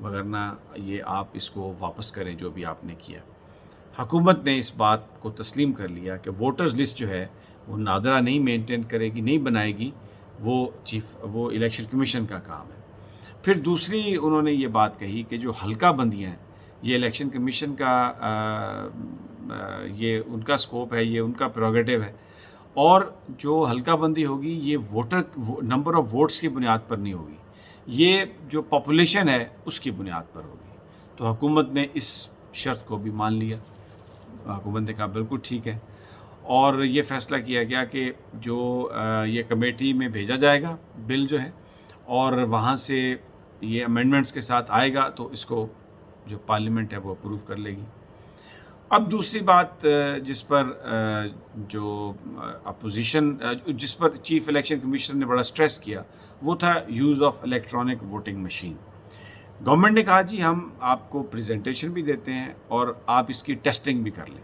وگرنہ یہ آپ اس کو واپس کریں جو بھی آپ نے کیا۔ حکومت نے اس بات کو تسلیم کر لیا کہ ووٹرز لسٹ جو ہے وہ نادرا نہیں مینٹین کرے گی، نہیں بنائے گی، وہ الیکشن کمیشن کا کام ہے۔ پھر دوسری انہوں نے یہ بات کہی کہ جو حلقہ بندیاں ہیں یہ الیکشن کمیشن کا یہ ان کا سکوپ ہے، یہ ان کا پریروگیٹو ہے، اور جو حلقہ بندی ہوگی یہ نمبر آف ووٹس کی بنیاد پر نہیں ہوگی، یہ جو پاپولیشن ہے اس کی بنیاد پر ہوگی۔ تو حکومت نے اس شرط کو بھی مان لیا، حکومت نے کہا بالکل ٹھیک ہے، اور یہ فیصلہ کیا گیا کہ جو یہ کمیٹی میں بھیجا جائے گا بل جو ہے، اور وہاں سے یہ امینڈمنٹس کے ساتھ آئے گا تو اس کو جو پارلیمنٹ ہے وہ اپروو کر لے گی۔ اب دوسری بات جس پر جو اپوزیشن جس پر چیف الیکشن کمیشنر نے بڑا سٹریس کیا وہ تھا use of electronic voting machine. Government نے کہا جی ہم آپ کو پریزنٹیشن بھی دیتے ہیں اور آپ اس کی ٹیسٹنگ بھی کر لیں،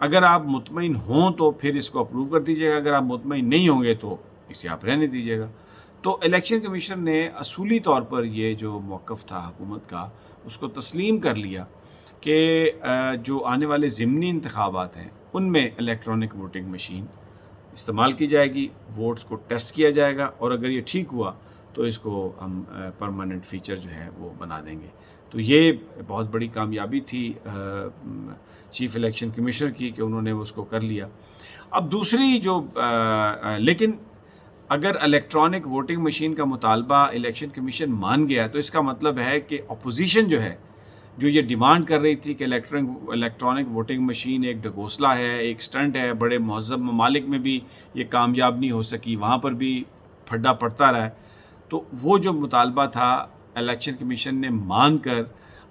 اگر آپ مطمئن ہوں تو پھر اس کو اپروو کر دیجیے گا، اگر آپ مطمئن نہیں ہوں گے تو اسے آپ رہنے دیجیے گا۔ تو الیکشن کمیشن نے اصولی طور پر یہ جو موقف تھا حکومت کا اس کو تسلیم کر لیا کہ جو آنے والے ضمنی انتخابات ہیں ان میں الیکٹرانک ووٹنگ مشین استعمال کی جائے گی، ووٹس کو ٹیسٹ کیا جائے گا، اور اگر یہ ٹھیک ہوا تو اس کو ہم پرماننٹ فیچر جو ہے وہ بنا دیں گے۔ تو یہ بہت بڑی کامیابی تھی چیف الیکشن کمیشنر کی کہ انہوں نے اس کو کر لیا۔ اب دوسری جو لیکن اگر الیکٹرانک ووٹنگ مشین کا مطالبہ الیکشن کمیشن مان گیا تو اس کا مطلب ہے کہ اپوزیشن جو ہے جو یہ ڈیمانڈ کر رہی تھی کہ الیکٹرانک ووٹنگ مشین ایک ڈھکوسلا ہے، ایک سٹنٹ ہے، بڑے مہذب ممالک میں بھی یہ کامیاب نہیں ہو سکی، وہاں پر بھی پھڈا پڑتا رہا ہے، تو وہ جو مطالبہ تھا الیکشن کمیشن نے مان کر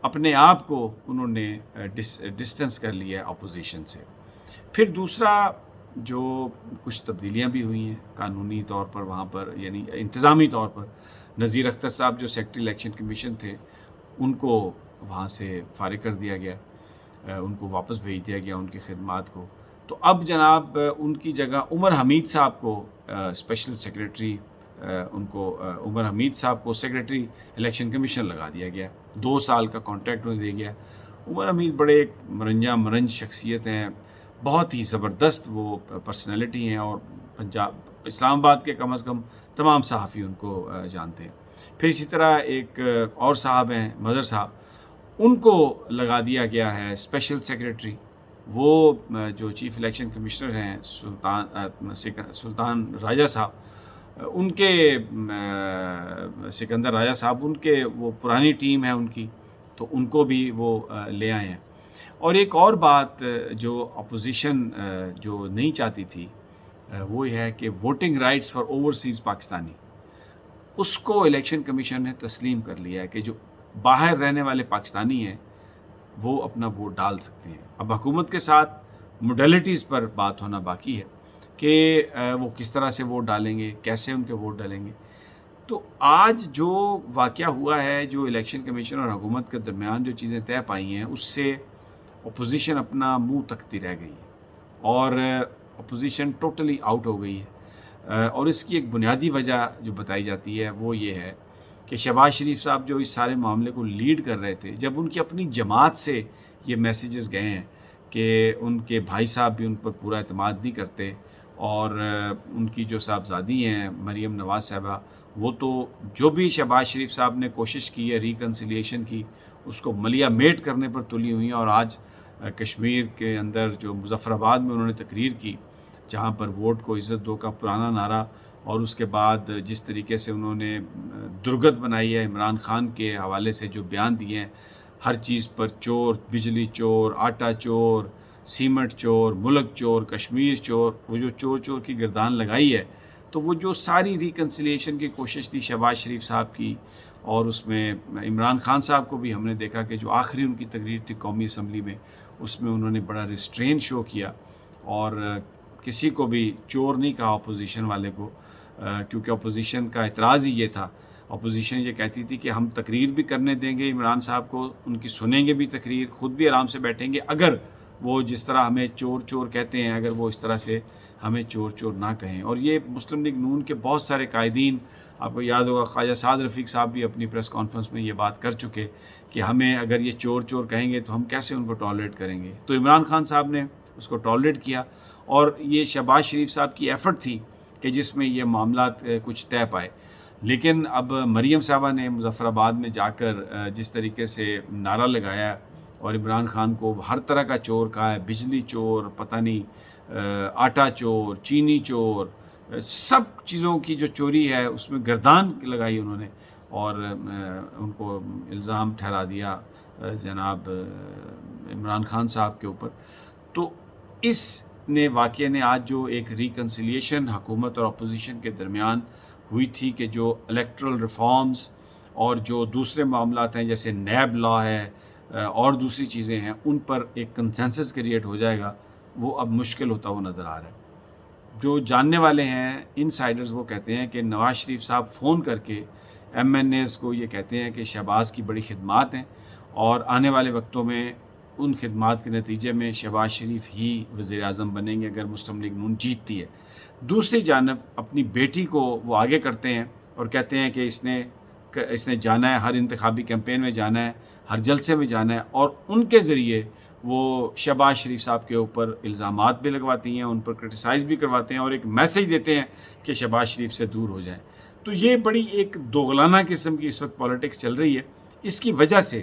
اپنے آپ کو انہوں نے ڈسٹنس کر لیا اپوزیشن سے۔ پھر دوسرا جو کچھ تبدیلیاں بھی ہوئی ہیں قانونی طور پر وہاں پر، یعنی انتظامی طور پر نذیر اختر صاحب جو سیکرٹری الیکشن کمیشن تھے ان کو وہاں سے فارغ کر دیا گیا، ان کو واپس بھیج دیا گیا ان کی خدمات کو۔ تو اب جناب ان کی جگہ عمر حمید صاحب کو اسپیشل سیکریٹری عمر حمید صاحب کو سیکریٹری الیکشن کمیشن لگا دیا گیا، 2 سال کا کانٹریکٹ انہیں دیا گیا۔ عمر حمید بڑے ایک مرنج شخصیت ہیں، بہت ہی زبردست وہ پرسنالٹی ہیں، اور اسلام آباد کے کم از کم تمام صحافی ان کو جانتے ہیں۔ پھر اسی طرح ایک اور صاحب ہیں مظہر صاحب، ان کو لگا دیا گیا ہے اسپیشل سیکریٹری۔ وہ جو چیف الیکشن کمشنر ہیں سلطان راجہ صاحب، ان کے سکندر راجہ صاحب، ان کے وہ پرانی ٹیم ہے ان کی، تو ان کو بھی وہ لے آئے ہیں۔ اور ایک اور بات جو اپوزیشن جو نہیں چاہتی تھی وہ یہ ہے کہ voting rights for overseas Pakistani, اس کو الیکشن کمیشن نے تسلیم کر لیا ہے کہ جو باہر رہنے والے پاکستانی ہیں وہ اپنا ووٹ ڈال سکتے ہیں۔ اب حکومت کے ساتھ موڈیلٹیز پر بات ہونا باقی ہے کہ وہ کس طرح سے ووٹ ڈالیں گے، کیسے ان کے ووٹ ڈالیں گے۔ تو آج جو واقعہ ہوا ہے، جو الیکشن کمیشن اور حکومت کے درمیان جو چیزیں طے پائی ہیں، اس سے اپوزیشن اپنا منہ تکتی رہ گئی ہے، اور اپوزیشن ٹوٹلی آؤٹ ہو گئی ہے۔ اور اس کی ایک بنیادی وجہ جو بتائی جاتی ہے وہ یہ ہے کہ شہباز شریف صاحب جو اس سارے معاملے کو لیڈ کر رہے تھے، جب ان کی اپنی جماعت سے یہ میسیجز گئے ہیں کہ ان کے بھائی صاحب بھی ان پر پورا اعتماد نہیں کرتے، اور ان کی جو صاحبزادی ہیں مریم نواز صاحبہ، وہ تو جو بھی شہباز شریف صاحب نے کوشش کی ہے ریکنسیلیشن کی، اس کو ملیا میٹ کرنے پر تلی ہوئی ہیں۔ اور آج کشمیر کے اندر جو مظفر آباد میں انہوں نے تقریر کی، جہاں پر ووٹ کو عزت دو کا پرانا نعرہ، اور اس کے بعد جس طریقے سے انہوں نے درگت بنائی ہے عمران خان کے حوالے سے جو بیان دیے ہیں، ہر چیز پر چور، بجلی چور، آٹا چور، سیمنٹ چور، ملک چور، کشمیر چور، وہ جو چور چور کی گردان لگائی ہے، تو وہ جو ساری ریکنسیلیشن کی کوشش تھی شہباز شریف صاحب کی، اور اس میں عمران خان صاحب کو بھی ہم نے دیکھا کہ جو آخری ان کی تقریر تھی قومی اسمبلی میں، اس میں انہوں نے بڑا ریسٹرین شو کیا، اور کسی کو بھی چور نہیں کہا اپوزیشن والے کو، کیونکہ اپوزیشن کا اعتراض ہی یہ تھا۔ اپوزیشن یہ کہتی تھی کہ ہم تقریر بھی کرنے دیں گے عمران صاحب کو، ان کی سنیں گے بھی تقریر، خود بھی آرام سے بیٹھیں گے، اگر وہ جس طرح ہمیں چور چور کہتے ہیں اگر وہ اس طرح سے ہمیں چور چور نہ کہیں. اور یہ مسلم لیگ نون کے بہت سارے قائدین، آپ کو یاد ہوگا خواجہ سعد رفیق صاحب بھی اپنی پریس کانفرنس میں یہ بات کر چکے کہ ہمیں اگر یہ چور چور کہیں گے تو ہم کیسے ان کو ٹالریٹ کریں گے. تو عمران خان صاحب نے اس کو ٹالریٹ کیا، اور یہ شہباز شریف صاحب کی ایفرٹ تھی کہ جس میں یہ معاملات کچھ طے پائے. لیکن اب مریم صاحبہ نے مظفر آباد میں جا کر جس طریقے سے نعرہ لگایا اور عمران خان کو ہر طرح کا چور کہا ہے، بجلی چور، پتہ نہیں آٹا چور، چینی چور، سب چیزوں کی جو چوری ہے اس میں گردان لگائی انہوں نے، اور ان کو الزام ٹھہرا دیا جناب عمران خان صاحب کے اوپر. تو اس واقعے نے آج جو ایک ریکنسیلیشن حکومت اور اپوزیشن کے درمیان ہوئی تھی کہ جو الیکٹرل ریفارمز اور جو دوسرے معاملات ہیں جیسے نیب لا ہے اور دوسری چیزیں ہیں، ان پر ایک کنسنسس کریٹ ہو جائے گا، وہ اب مشکل ہوتا ہوا نظر آ رہا ہے. جو جاننے والے ہیں انسائیڈرز وہ کہتے ہیں کہ نواز شریف صاحب فون کر کے ایم این ایز کو یہ کہتے ہیں کہ شہباز کی بڑی خدمات ہیں اور آنے والے وقتوں میں ان خدمات کے نتیجے میں شہباز شریف ہی وزیر اعظم بنیں گے اگر مسلم لیگ نون جیتتی ہے. دوسری جانب اپنی بیٹی کو وہ آگے کرتے ہیں اور کہتے ہیں کہ اس نے جانا ہے، ہر انتخابی کیمپین میں جانا ہے، ہر جلسے میں جانا ہے، اور ان کے ذریعے وہ شہباز شریف صاحب کے اوپر الزامات بھی لگواتی ہیں، ان پر کرٹیسائز بھی کرواتے ہیں اور ایک میسیج دیتے ہیں کہ شہباز شریف سے دور ہو جائیں. تو یہ بڑی ایک دوغلانہ قسم کی اس وقت پالیٹکس چل رہی ہے. اس کی وجہ سے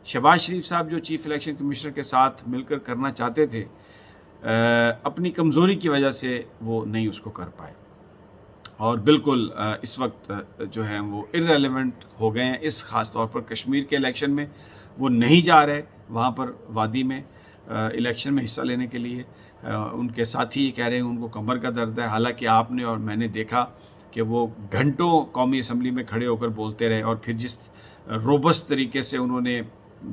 شہباز شریف صاحب جو چیف الیکشن کمشنر کے ساتھ مل کر کرنا چاہتے تھے، اپنی کمزوری کی وجہ سے وہ نہیں اس کو کر پائے، اور بالکل اس وقت جو ہیں وہ ارریلیونٹ ہو گئے ہیں. اس خاص طور پر کشمیر کے الیکشن میں وہ نہیں جا رہے وہاں پر وادی میں الیکشن میں حصہ لینے کے لیے. ان کے ساتھی یہ کہہ رہے ہیں ان کو کمر کا درد ہے، حالانکہ آپ نے اور میں نے دیکھا کہ وہ گھنٹوں قومی اسمبلی میں کھڑے ہو کر بولتے رہے، اور پھر جس روبست طریقے سے انہوں نے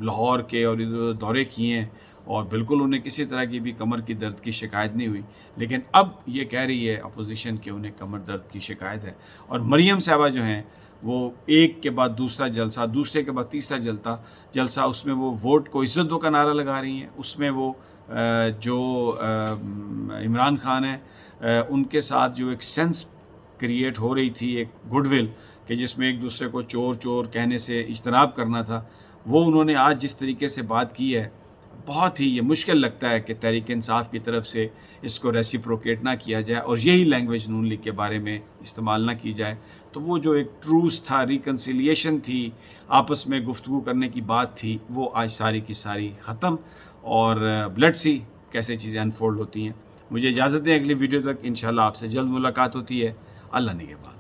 لاہور کے اور دورے کیے ہیں، اور بالکل انہیں کسی طرح کی بھی کمر کی درد کی شکایت نہیں ہوئی. لیکن اب یہ کہہ رہی ہے اپوزیشن کہ انہیں کمر درد کی شکایت ہے. اور مریم صاحبہ جو ہیں وہ ایک کے بعد دوسرا جلسہ، دوسرے کے بعد تیسرا جلسہ، اس میں وہ ووٹ کو عزت دو کا نعرہ لگا رہی ہیں. اس میں وہ جو عمران خان ہیں ان کے ساتھ جو ایک سینس کریٹ ہو رہی تھی، ایک گڈ ول کہ جس میں ایک دوسرے کو چور چور کہنے سے اجتناب کرنا تھا، وہ انہوں نے آج جس طریقے سے بات کی ہے، بہت ہی یہ مشکل لگتا ہے کہ تحریک انصاف کی طرف سے اس کو ریسیپروکیٹ نہ کیا جائے اور یہی لینگویج نون لیگ کے بارے میں استعمال نہ کی جائے. تو وہ جو ایک ٹروس تھا، ریکنسیلیشن تھی، آپس میں گفتگو کرنے کی بات تھی، وہ آج ساری کی ساری ختم. اور لیٹس سی کیسے چیزیں انفولڈ ہوتی ہیں. مجھے اجازت دیں، اگلی ویڈیو تک انشاءاللہ آپ سے جلد ملاقات ہوتی ہے. اللہ نگہبان.